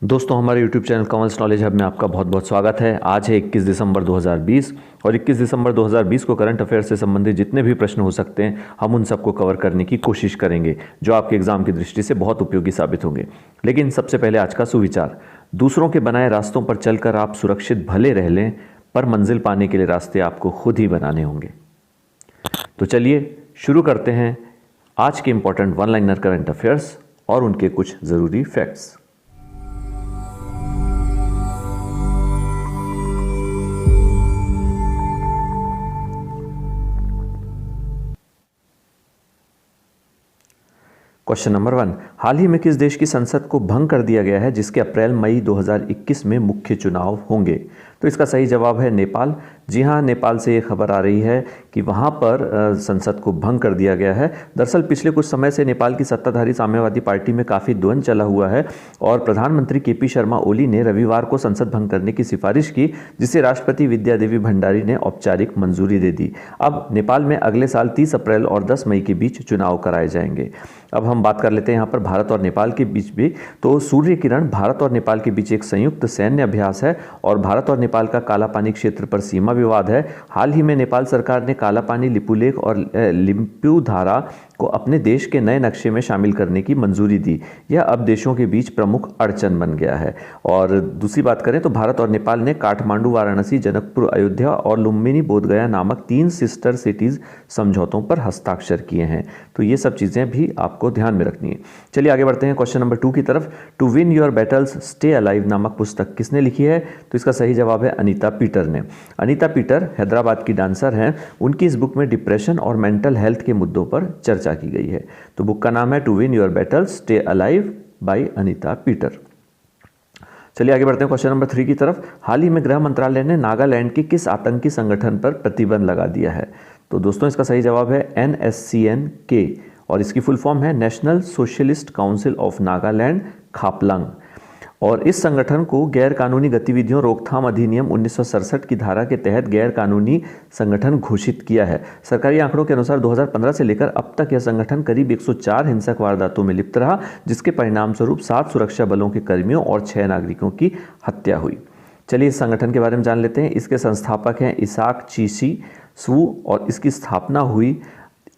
दोस्तों, हमारे YouTube channel commerce knowledge hub में आपका बहुत बहुत स्वागत है। आज है 21 दिसंबर 2020 और 21 दिसंबर 2020 को करंट अफेयर से संबंधित जितने भी प्रश्न हो सकते हैं हम उन सबको कवर करने की कोशिश करेंगे, जो आपके एग्जाम की दृष्टि से बहुत उपयोगी साबित होंगे। लेकिन सबसे पहले आज का सुविचार। दूसरों के बनाए रास्तों पर चलकर आप सुरक्षित भले रह लें, पर मंजिल पाने के लिए रास्ते आपको खुद ही बनाने होंगे। तो चलिए शुरू करते हैं आज के important one liner current affairs और उनके कुछ ज़रूरी फैक्ट्स। क्वेश्चन नंबर 1, हाल ही में किस देश की संसद को भंग कर दिया गया है जिसके अप्रैल मई 2021 में मुख्य चुनाव होंगे? तो इसका सही जवाब है नेपाल। जी हाँ, नेपाल से ये खबर आ रही है कि वहाँ पर संसद को भंग कर दिया गया है। दरअसल पिछले कुछ समय से नेपाल की सत्ताधारी साम्यवादी पार्टी में काफ़ी द्वंद्व चला हुआ है और प्रधानमंत्री केपी शर्मा ओली ने रविवार को संसद भंग करने की सिफारिश की, जिसे राष्ट्रपति विद्यादेवी भंडारी ने औपचारिक मंजूरी दे दी। अब नेपाल में अगले साल 30 अप्रैल और 10 मई के बीच चुनाव कराए जाएंगे। अब हम बात कर लेते हैं यहाँ पर भारत और नेपाल के बीच भी। तो सूर्य किरण भारत और नेपाल के बीच एक संयुक्त सैन्य अभ्यास है और भारत और नेपाल का कालापानी क्षेत्र पर सीमा विवाद है। हाल ही में नेपाल सरकार ने कालापानी, लिपुलेख और लिम्पुधारा को अपने देश के नए नक्शे में शामिल करने की मंजूरी दी। यह अब देशों के बीच प्रमुख अड़चन बन गया है। और दूसरी बात करें तो भारत और नेपाल ने काठमांडू, वाराणसी, जनकपुर, अयोध्या और लुम्बिनी बोधगया नामक 3 सिस्टर सिटीज समझौतों पर हस्ताक्षर किए हैं। तो ये सब चीज़ें भी आपको ध्यान में रखनी है। चलिए आगे बढ़ते हैं क्वेश्चन नंबर 2 की तरफ। To win your battles stay alive नामक पुस्तक किसने लिखी है? तो इसका सही जवाब है अनीता पीटर ने। अनीता पीटर हैदराबाद की डांसर हैं। उनकी इस बुक में डिप्रेशन और मेंटल हेल्थ के मुद्दों पर चर्चा की गई है। तो बुक का नाम है to win your battles stay alive by Anita Peter. चलिए आगे बढ़ते हैं क्वेश्चन नंबर 3 की तरफ। हाल ही में गृह मंत्रालय ने नागालैंड के किस आतंकी संगठन पर प्रतिबंध लगा दिया है? तो दोस्तों इसका सही जवाब है NSCN-K और इसकी फुल फॉर्म है national socialist council of Nagaland, Khaplang. और इस संगठन को गैर कानूनी गतिविधियों रोकथाम अधिनियम 1967 की धारा के तहत गैर कानूनी संगठन घोषित किया है। सरकारी आंकड़ों के अनुसार 2015 से लेकर अब तक यह संगठन करीब 104 हिंसक वारदातों में लिप्त रहा, जिसके परिणाम स्वरूप 7 सुरक्षा बलों के कर्मियों और 6 नागरिकों की हत्या हुई। चलिए इस संगठन के बारे में जान लेते हैं। इसके संस्थापक हैं इसाक चीसी सू और इसकी स्थापना हुई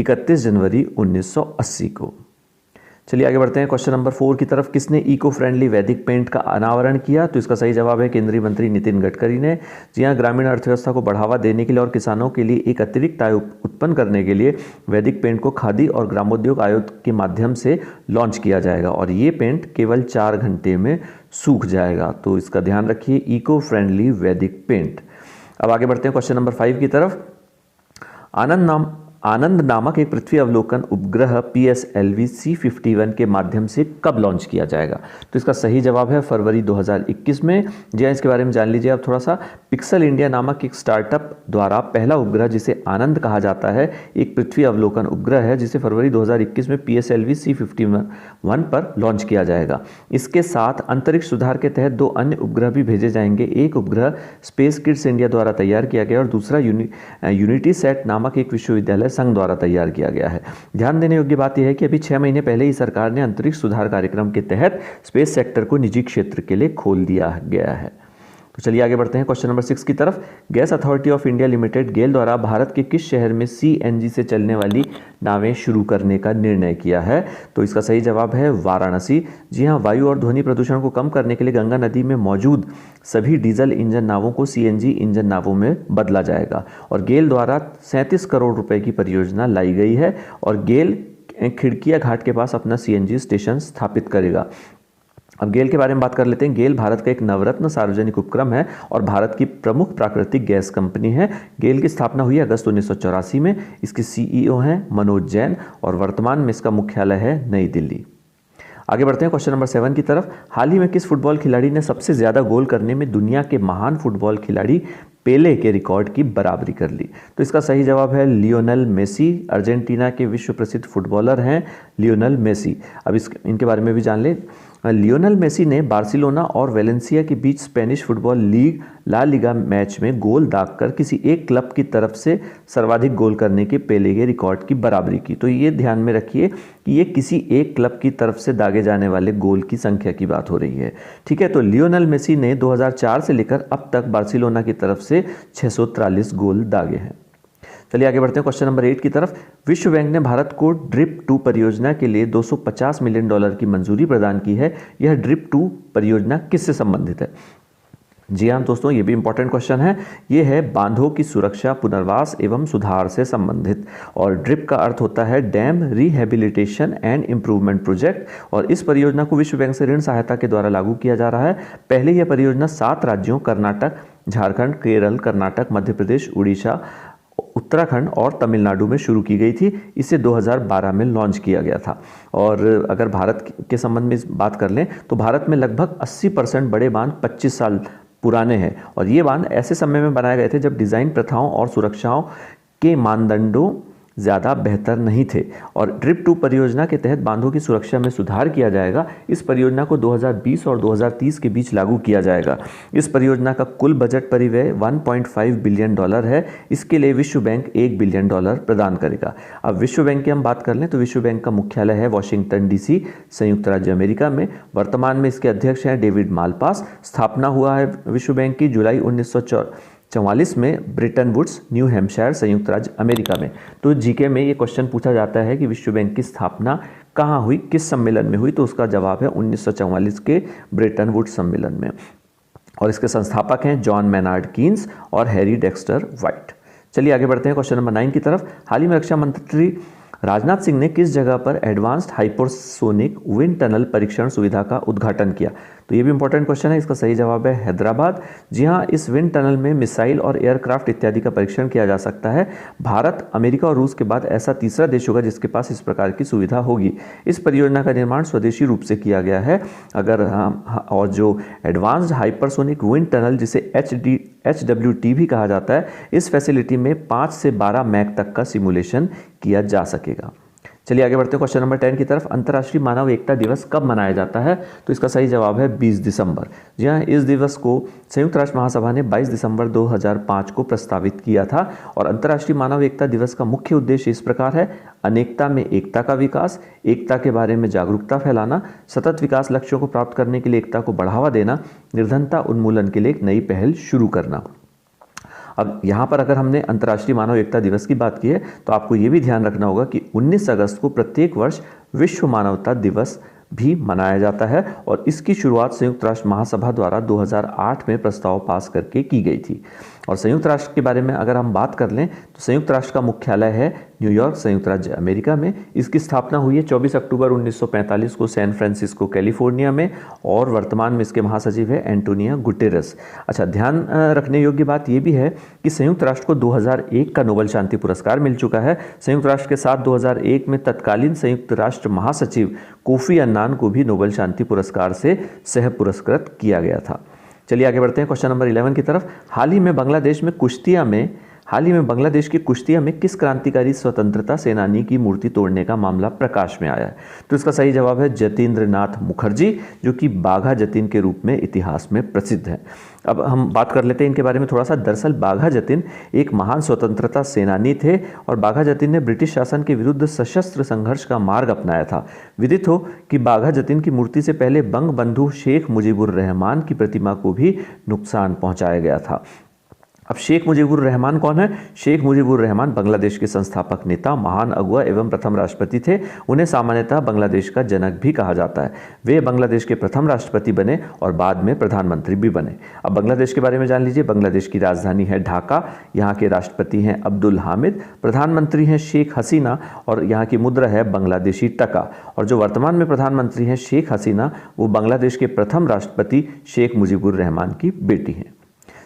31 जनवरी 1980 को। चलिए आगे बढ़ते हैं क्वेश्चन नंबर 4 की तरफ। किसने इको फ्रेंडली वैदिक पेंट का अनावरण किया? तो इसका सही जवाब है केंद्रीय मंत्री नितिन गडकरी ने। जी हाँ, ग्रामीण अर्थव्यवस्था को बढ़ावा देने के लिए और किसानों के लिए एक अतिरिक्त आय उत्पन्न करने के लिए वैदिक पेंट को खादी और ग्रामोद्योग आयोग के माध्यम से लॉन्च किया जाएगा और ये पेंट केवल 4 घंटे में सूख जाएगा। तो इसका ध्यान रखिए, इको फ्रेंडली वैदिक पेंट। अब आगे बढ़ते हैं क्वेश्चन नंबर 5 की तरफ। आनंद नामक एक पृथ्वी अवलोकन उपग्रह PSLV C51 के माध्यम से कब लॉन्च किया जाएगा? तो इसका सही जवाब है फरवरी 2021 में। जी हाँ, इसके बारे में जान लीजिए आप थोड़ा सा। पिक्सल इंडिया नामक एक स्टार्टअप द्वारा पहला उपग्रह, जिसे आनंद कहा जाता है, एक पृथ्वी अवलोकन उपग्रह है जिसे फरवरी 2021 में PSLV C51 पर लॉन्च किया जाएगा। इसके साथ अंतरिक्ष सुधार के तहत 2 अन्य उपग्रह भी भेजे जाएंगे। एक उपग्रह स्पेस किड्स इंडिया द्वारा तैयार किया गया और दूसरा यूनिटी सेट नामक एक विश्वविद्यालय संघ द्वारा तैयार किया गया है। ध्यान देने योग्य बात यह है कि अभी 6 महीने पहले ही सरकार ने अंतरिक्ष सुधार कार्यक्रम के तहत स्पेस सेक्टर को निजी क्षेत्र के लिए खोल दिया गया है। तो चलिए आगे बढ़ते हैं क्वेश्चन नंबर 6 की तरफ। Gas authority of India limited GAIL द्वारा भारत के किस शहर में CNG से चलने वाली नावें शुरू करने का निर्णय किया है? तो इसका सही जवाब है वाराणसी। जी हाँ, वायु और ध्वनि प्रदूषण को कम करने के लिए गंगा नदी में मौजूद सभी डीजल इंजन नावों को CNG इंजन नावों में बदला जाएगा और गेल द्वारा 37 करोड़ रुपए की परियोजना लाई गई है और गेल खिड़किया घाट के पास अपना CNG स्टेशन स्थापित करेगा। अब गेल के बारे में बात कर लेते हैं। गेल भारत का एक नवरत्न सार्वजनिक उपक्रम है और भारत की प्रमुख प्राकृतिक गैस कंपनी है। गेल की स्थापना हुई अगस्त 1984 में। इसके CEO हैं मनोज जैन और वर्तमान में इसका मुख्यालय है नई दिल्ली। आगे बढ़ते हैं क्वेश्चन नंबर 7 की तरफ। हाल ही में किस फुटबॉल खिलाड़ी ने सबसे ज़्यादा गोल करने में दुनिया के महान फुटबॉल खिलाड़ी पेले के रिकॉर्ड की बराबरी कर ली? तो इसका सही जवाब है लियोनेल मेसी। अर्जेंटीना के विश्व प्रसिद्ध फुटबॉलर हैं लियोनेल मेसी। अब इनके बारे में भी जान लें। लियोनेल मेसी ने बार्सिलोना और वेलेंसिया के बीच स्पेनिश फुटबॉल लीग ला लिगा मैच में गोल दागकर किसी एक क्लब की तरफ से सर्वाधिक गोल करने के पेले के रिकॉर्ड की बराबरी की। तो ये ध्यान में रखिए कि ये किसी एक क्लब की तरफ से दागे जाने वाले गोल की संख्या की बात हो रही है। ठीक है, तो लियोनेल मेसी ने 2004 से लेकर अब तक बार्सिलोना की तरफ से 643 गोल दागे हैं। चलिए आगे बढ़ते हैं क्वेश्चन नंबर 8 की तरफ। विश्व बैंक ने भारत को ड्रिप 2 परियोजना के लिए $250 मिलियन की मंजूरी प्रदान की है। यह ड्रिप 2 परियोजना किससे संबंधित है? जी हाँ दोस्तों, ये भी इंपॉर्टेंट क्वेश्चन है। ये है बांधों की सुरक्षा, पुनर्वास एवं सुधार से संबंधित। और ड्रिप का अर्थ होता है dam rehabilitation and improvement project. और इस परियोजना को विश्व बैंक से ऋण सहायता के द्वारा लागू किया जा रहा है। पहले यह परियोजना 7 राज्यों कर्नाटक, झारखंड, केरल, कर्नाटक, मध्य प्रदेश, उड़ीसा, उत्तराखंड और तमिलनाडु में शुरू की गई थी। इसे 2012 में लॉन्च किया गया था। और अगर भारत के संबंध में बात कर लें तो भारत में लगभग 80% बड़े बांध 25 साल पुराने हैं। और ये बांध ऐसे समय में बनाए गए थे जब डिज़ाइन प्रथाओं और सुरक्षाओं के मानदंडों ज़्यादा बेहतर नहीं थे। और ड्रिप 2 परियोजना के तहत बांधों की सुरक्षा में सुधार किया जाएगा। इस परियोजना को 2020 और 2030 के बीच लागू किया जाएगा। इस परियोजना का कुल बजट परिव्यय $1.5 बिलियन है। इसके लिए विश्व बैंक $1 बिलियन प्रदान करेगा। अब विश्व बैंक की हम बात कर लें तो विश्व बैंक का मुख्यालय है वॉशिंगटन DC, संयुक्त राज्य अमेरिका में। वर्तमान में इसके अध्यक्ष हैं डेविड मालपास। स्थापना हुआ है विश्व बैंक की जुलाई 1944 में ब्रिटन वुड्स, न्यू हैम्पशायर, संयुक्त राज्य अमेरिका में। तो जीके में ये क्वेश्चन पूछा जाता है कि विश्व बैंक की स्थापना कहाँ हुई, किस सम्मेलन में हुई, तो उसका जवाब है 1944 के ब्रिटन वुड्स सम्मेलन में। और इसके संस्थापक हैं जॉन मैनार्ड कीन्स और हैरी डेक्स्टर वाइट। चलिए आगे बढ़ते हैं क्वेश्चन नंबर 9 की तरफ। हाल ही में रक्षा मंत्री राजनाथ सिंह ने किस जगह पर एडवांस्ड हाइपरसोनिक विंड टनल परीक्षण सुविधा का उद्घाटन किया? तो ये भी इंपॉर्टेंट क्वेश्चन है। इसका सही जवाब है हैदराबाद। जी हाँ, इस विंड टनल में मिसाइल और एयरक्राफ्ट इत्यादि का परीक्षण किया जा सकता है। भारत, अमेरिका और रूस के बाद ऐसा तीसरा देश होगा जिसके पास इस प्रकार की सुविधा होगी। इस परियोजना का निर्माण स्वदेशी रूप से किया गया है। और जो एडवांस्ड हाइपरसोनिक विंड टनल, जिसे HWT भी कहा जाता है, इस फैसिलिटी में 5 से 12 मैक तक का सिमुलेशन किया जा सकेगा। चलिए आगे बढ़ते हैं क्वेश्चन नंबर 10 की तरफ। अंतर्राष्ट्रीय मानव एकता दिवस कब मनाया जाता है? तो इसका सही जवाब है 20 दिसंबर। जी हाँ, इस दिवस को संयुक्त राष्ट्र महासभा ने 22 दिसंबर 2005 को प्रस्तावित किया था। और अंतर्राष्ट्रीय मानव एकता दिवस का मुख्य उद्देश्य इस प्रकार है: अनेकता में एकता का विकास, एकता के बारे में जागरूकता फैलाना, सतत विकास लक्ष्यों को प्राप्त करने के लिए एकता को बढ़ावा देना, निर्धनता उन्मूलन के लिए एक नई पहल शुरू करना। अब यहाँ पर अगर हमने अंतर्राष्ट्रीय मानव एकता दिवस की बात की है तो आपको ये भी ध्यान रखना होगा कि 19 अगस्त को प्रत्येक वर्ष विश्व मानवता दिवस भी मनाया जाता है। और इसकी शुरुआत संयुक्त राष्ट्र महासभा द्वारा 2008 में प्रस्ताव पास करके की गई थी। और संयुक्त राष्ट्र के बारे में अगर हम बात कर लें तो संयुक्त राष्ट्र का मुख्यालय है न्यूयॉर्क, संयुक्त राज्य अमेरिका में। इसकी स्थापना हुई है 24 अक्टूबर 1945 को सैन फ्रांसिस्को, कैलिफोर्निया में। और वर्तमान में इसके महासचिव है एंटोनियो गुटेरेस। अच्छा, ध्यान रखने योग्य बात यह भी है कि संयुक्त राष्ट्र को 2001 का नोबेल शांति पुरस्कार मिल चुका है। संयुक्त राष्ट्र के साथ 2001 में तत्कालीन संयुक्त राष्ट्र महासचिव कोफी अन्नान को भी नोबेल शांति पुरस्कार से सह पुरस्कृत किया गया था। चलिए आगे बढ़ते हैं क्वेश्चन नंबर 11 की तरफ। हाल ही में बांग्लादेश की कुश्तिया में किस क्रांतिकारी स्वतंत्रता सेनानी की मूर्ति तोड़ने का मामला प्रकाश में आया है? तो इसका सही जवाब है जतींद्र नाथ मुखर्जी, जो कि बाघा जतीन के रूप में इतिहास में प्रसिद्ध है। अब हम बात कर लेते हैं इनके बारे में थोड़ा सा। दरअसल बाघा जतीन एक महान स्वतंत्रता सेनानी थे और बाघा जतीन ने ब्रिटिश शासन के विरुद्ध सशस्त्र संघर्ष का मार्ग अपनाया था। विदित हो कि बाघा जतीन की मूर्ति से पहले बंग बंधु शेख मुजीबुर रहमान की प्रतिमा को भी नुकसान पहुंचाया गया था। अब शेख मुजीबुर रहमान कौन है? शेख मुजीबुर रहमान बांग्लादेश के संस्थापक नेता, महान अगुआ एवं प्रथम राष्ट्रपति थे। उन्हें सामान्यतः बांग्लादेश का जनक भी कहा जाता है। वे बांग्लादेश के प्रथम राष्ट्रपति बने और बाद में प्रधानमंत्री भी बने। अब बांग्लादेश के बारे में जान लीजिए। बांग्लादेश की राजधानी है ढाका। यहाँ के राष्ट्रपति हैं अब्दुल हामिद, प्रधानमंत्री हैं शेख हसीना और यहाँ की मुद्रा है बांग्लादेशी टका। और जो वर्तमान में प्रधानमंत्री हैं शेख हसीना, वो बांग्लादेश के प्रथम राष्ट्रपति शेख मुजीबुर रहमान की बेटी हैं।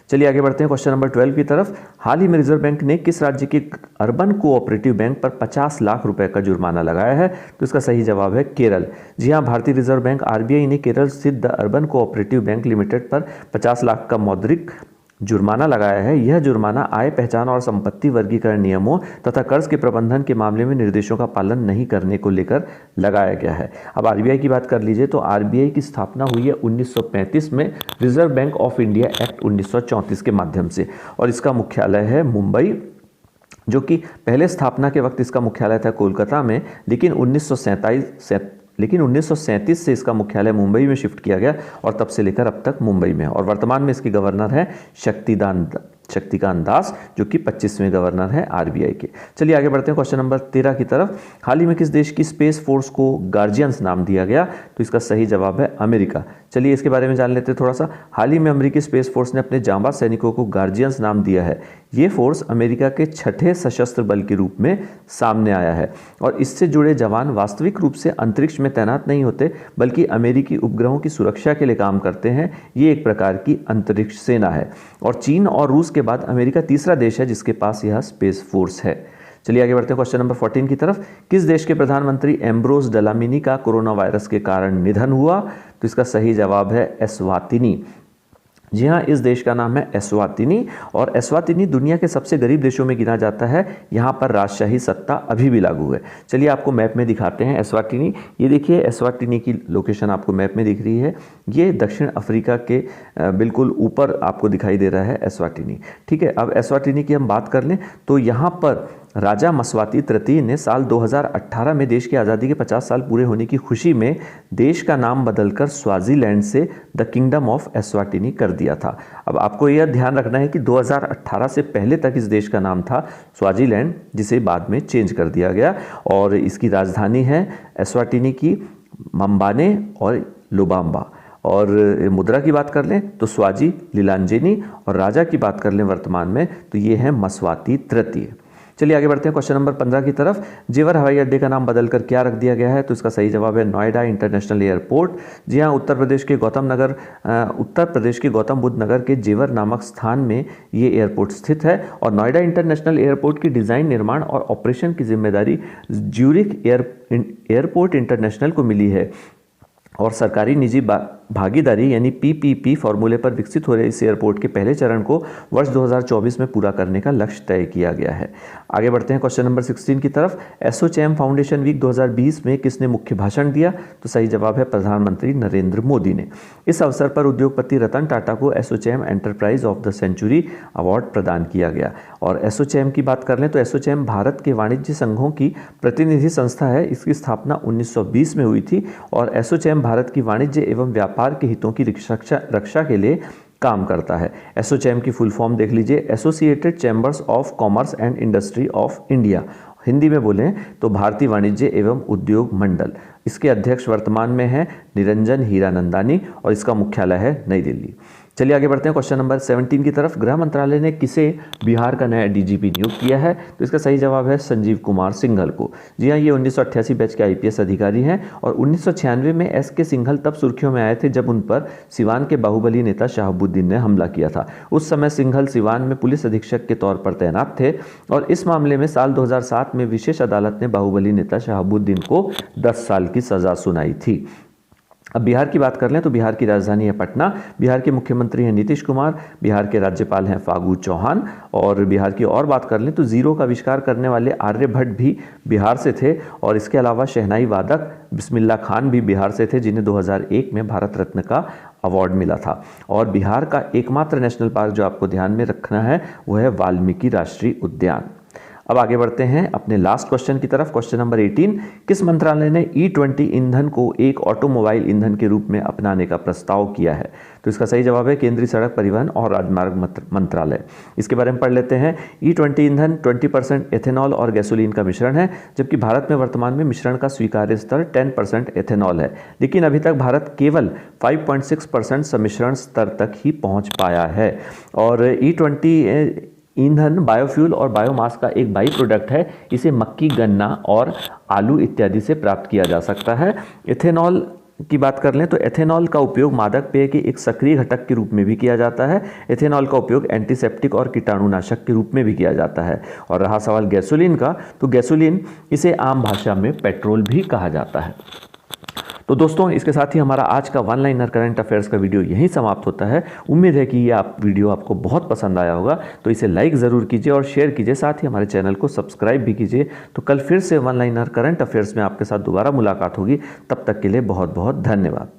चलिए आगे बढ़ते हैं क्वेश्चन नंबर 12 की तरफ। हाल ही में रिजर्व बैंक ने किस राज्य के अर्बन कोऑपरेटिव बैंक पर 50 लाख रुपए का जुर्माना लगाया है? तो इसका सही जवाब है केरल। जी हां, भारतीय रिजर्व बैंक RBI ने केरल स्थित the urban cooperative bank limited पर 50 लाख का मौद्रिक जुर्माना लगाया है, यह जुर्माना आय, पहचान और संपत्ति वर्गीकरण नियमों तथा कर्ज के प्रबंधन के मामले में निर्देशों का पालन नहीं करने को लेकर लगाया गया है। अब आरबीआई की बात कर लीजिए तो आरबीआई की स्थापना हुई है 1935 में reserve bank of India act 1934 के माध्यम से, और इसका मुख्यालय है मुंबई, जो कि पहले स्थापना के वक्त इसका मुख्यालय था कोलकाता में, लेकिन 1937 से इसका मुख्यालय मुंबई में शिफ्ट किया गया और तब से लेकर अब तक मुंबई में है। और वर्तमान में इसकी गवर्नर है शक्तिकांत दास, जो कि 25वें गवर्नर है आरबीआई के। चलिए आगे बढ़ते हैं क्वेश्चन नंबर 13 की तरफ। हाल ही में किस देश की स्पेस फोर्स को गार्जियंस नाम दिया गया? तो इसका सही जवाब है अमेरिका। चलिए इसके बारे में जान लेते हैं थोड़ा सा। हाल ही में अमेरिकी स्पेस फोर्स ने अपने जांबाज सैनिकों को गार्जियंस नाम दिया है। ये फोर्स अमेरिका के 6ठे सशस्त्र बल के रूप में सामने आया है, और इससे जुड़े जवान वास्तविक रूप से अंतरिक्ष में तैनात नहीं होते, बल्कि अमेरिकी उपग्रहों की सुरक्षा के लिए काम करते हैं। ये एक प्रकार की अंतरिक्ष सेना है, और चीन और रूस के बाद अमेरिका तीसरा देश है जिसके पास यह स्पेस फोर्स है। चलिए आगे बढ़ते हैं क्वेश्चन नंबर 14 की तरफ। किस देश के प्रधानमंत्री एम्ब्रोस डलामिनी का कोरोना वायरस के कारण निधन हुआ? तो इसका सही जवाब है एस्वातिनी। जी हाँ, इस देश का नाम है एस्वातिनी, और एस्वातिनी दुनिया के सबसे गरीब देशों में गिना जाता है। यहाँ पर राजशाही सत्ता अभी भी लागू है। चलिए आपको मैप में दिखाते हैं एस्वातिनी। ये देखिए एस्वातिनी की लोकेशन आपको मैप में दिख रही है। ये दक्षिण अफ्रीका के बिल्कुल ऊपर आपको दिखाई दे रहा है एस्वातिनी। ठीक है, अब एस्वातिनी की हम बात कर लें तो यहाँ पर राजा मस्वाती तृतीय ने साल 2018 में देश की आज़ादी के 50 साल पूरे होने की खुशी में देश का नाम बदलकर स्वाजीलैंड से द किंगडम ऑफ एस्वाटिनी कर दिया था। अब आपको यह ध्यान रखना है कि 2018 से पहले तक इस देश का नाम था स्वाजीलैंड, जिसे बाद में चेंज कर दिया गया, और इसकी राजधानी है एस्वाटिनी की मम्बाने और लुबाम्बा। और मुद्रा की बात कर लें तो स्वाजी लीलांजेनी, और राजा की बात कर लें वर्तमान में तो ये है मस्वाती तृतीय। चलिए आगे बढ़ते हैं क्वेश्चन नंबर 15 की तरफ। जेवर हवाई अड्डे का नाम बदलकर क्या रख दिया गया है? तो इसका सही जवाब है नोएडा इंटरनेशनल एयरपोर्ट। जी हाँ, उत्तर प्रदेश के गौतम बुद्ध नगर के जेवर नामक स्थान में ये एयरपोर्ट स्थित है, और नोएडा इंटरनेशनल एयरपोर्ट की डिज़ाइन, निर्माण और ऑपरेशन की जिम्मेदारी ज्यूरिख एयरपोर्ट इंटरनेशनल को मिली है, और सरकारी निजी भागीदारी यानी पीपीपी फॉर्मूले पर विकसित हो रहे इस एयरपोर्ट के पहले चरण को वर्ष 2024 में पूरा करने का लक्ष्य तय किया गया है। आगे बढ़ते हैं क्वेश्चन नंबर 16 की तरफ। एसोचैम फाउंडेशन वीक 2020 में किसने मुख्य भाषण दिया? तो सही जवाब है प्रधानमंत्री नरेंद्र मोदी ने। इस अवसर पर उद्योगपति रतन टाटा को ASSOCHAM enterprise of the century award प्रदान किया गया। और एसोचैम की बात कर लें तो एसोचैम भारत के वाणिज्य संघों की प्रतिनिधि संस्था है। इसकी स्थापना 1920 में हुई थी, और एसोचैम भारत की वाणिज्य एवं व्यापार के हितों की रक्षा के लिए काम करता है। एसोचैम की फुल फॉर्म देख लीजिए, associated chambers of commerce and industry of India. Hindi में बोलें तो भारतीय वाणिज्य एवं उद्योग मंडल। इसके अध्यक्ष वर्तमान में है निरंजन हीरानंदानी, और इसका मुख्यालय है नई दिल्ली। चलिए आगे बढ़ते हैं क्वेश्चन नंबर 17 की तरफ। गृह मंत्रालय ने किसे बिहार का नया डीजीपी नियुक्त किया है? तो इसका सही जवाब है संजीव कुमार सिंघल को। जी हाँ, ये 1988 बैच के आईपीएस अधिकारी हैं, और 1996 में एसके सिंघल तब सुर्खियों में आए थे जब उन पर सिवान के बाहुबली नेता शहाबुद्दीन ने हमला किया था। उस समय सिंघल सिवान में पुलिस अधीक्षक के तौर पर तैनात थे, और इस मामले में साल 2007 में विशेष अदालत ने बाहुबली नेता शहाबुद्दीन को 10 साल की सजा सुनाई थी। अब बिहार की बात कर लें तो बिहार की राजधानी है पटना। बिहार के मुख्यमंत्री हैं नीतीश कुमार, बिहार के राज्यपाल हैं फागू चौहान, और बिहार की और बात कर लें तो जीरो का आविष्कार करने वाले आर्यभट्ट भी बिहार से थे, और इसके अलावा शहनाई वादक बिस्मिल्लाह खान भी बिहार से थे, जिन्हें 2001 में भारत रत्न का अवार्ड मिला था। और बिहार का एकमात्र नेशनल पार्क जो आपको ध्यान में रखना है वो है वाल्मीकि राष्ट्रीय उद्यान। अब आगे बढ़ते हैं अपने लास्ट क्वेश्चन की तरफ। Question number 18। किस मंत्रालय ने E20 ईंधन को एक ऑटोमोबाइल ईंधन के रूप में अपनाने का प्रस्ताव किया है? तो इसका सही जवाब है केंद्रीय सड़क परिवहन और राजमार्ग मंत्रालय। इसके बारे में पढ़ लेते हैं। E20 ईंधन 20% एथेनॉल और गैसोलीन का मिश्रण है, जबकि भारत में वर्तमान में मिश्रण का स्वीकार्य स्तर 10% एथेनॉल है, लेकिन अभी तक भारत केवल 5.6% सम्मिश्रण स्तर तक ही पहुँच पाया है। और E20 ईंधन बायोफ्यूल और बायोमास का एक बाई प्रोडक्ट है। इसे मक्की, गन्ना और आलू इत्यादि से प्राप्त किया जा सकता है। एथेनॉल की बात कर लें तो एथेनॉल का उपयोग मादक पेय के एक सक्रिय घटक के रूप में भी किया जाता है। एथेनॉल का उपयोग एंटीसेप्टिक और कीटाणुनाशक के रूप में भी किया जाता है। और रहा सवाल गैसोलीन का, तो गैसोलीन इसे आम भाषा में पेट्रोल भी कहा जाता है। तो दोस्तों, इसके साथ ही हमारा आज का वन लाइनर करंट अफेयर्स का वीडियो यहीं समाप्त होता है। उम्मीद है कि ये वीडियो आपको बहुत पसंद आया होगा, तो इसे लाइक ज़रूर कीजिए और शेयर कीजिए, साथ ही हमारे चैनल को सब्सक्राइब भी कीजिए। तो कल फिर से वन लाइनर करंट अफेयर्स में आपके साथ दोबारा मुलाकात होगी। तब तक के लिए बहुत बहुत धन्यवाद।